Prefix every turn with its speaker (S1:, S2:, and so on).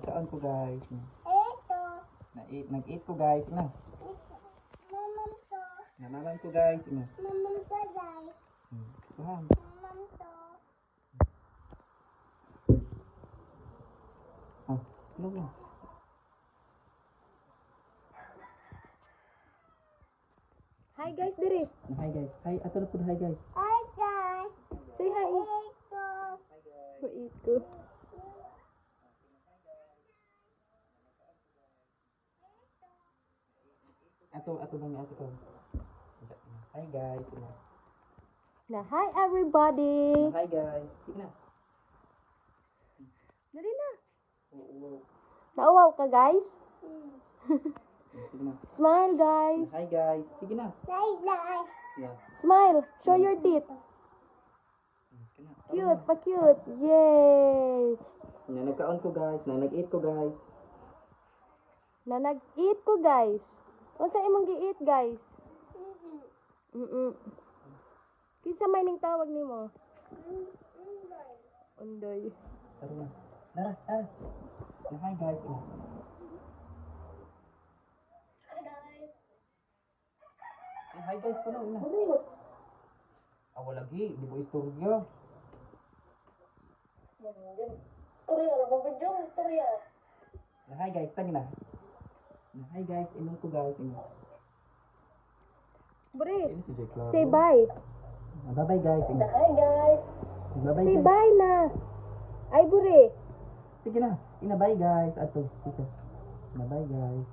S1: nagkaon ko guys.
S2: Ito.
S1: Nag-eat ko guys. Ina.
S2: Mamam to.
S1: Nanaman ko guys. Ina.
S2: Mamam to, guys.
S1: Tuhan.
S2: Mamam to.
S1: Oh, ano na?
S3: Hi guys, diri.
S1: Hi guys. Hi, ato na po hi guys.
S2: Hi, guys.
S3: Say hi.
S2: Ito.
S3: Wait ko.
S1: Ato lang ato ko. Hi guys. Ina.
S3: Na hi everybody.
S1: Hi guys. Sige na.
S3: Dali na.
S1: Oo.
S3: Nauwaw ka guys.
S1: Sige na.
S3: Smile guys.
S1: Hi guys. Sige na.
S2: Hi, guys.
S1: Yeah.
S3: Smile. Show your teeth.
S1: Sige na.
S3: Cute, pa-cute. Yay.
S1: Na nagkaon ko guys. Na nag-eat ko guys.
S3: Na nag-eat ko guys. Unsa imong gi-eat guys? Kinsa may ning tawag nimo? Undoy.
S1: Tara na. Tara. Ah. Hi guys. Ina. Say hi guys ko na. Ina. Lagi. Di mo istorya. Hi guys. Sige na. Hi guys. Inom ko guys. Ina.
S3: Bri,
S1: Ini si Jake Claro.
S3: say bye.
S1: Bye-bye guys. Ina.
S3: Hi guys.
S1: Bye-bye
S3: Say
S1: guys.
S3: bye na. Ay, Bri.
S1: Sige na. Ina, bye guys. Ato. Tikas. Bye-bye guys.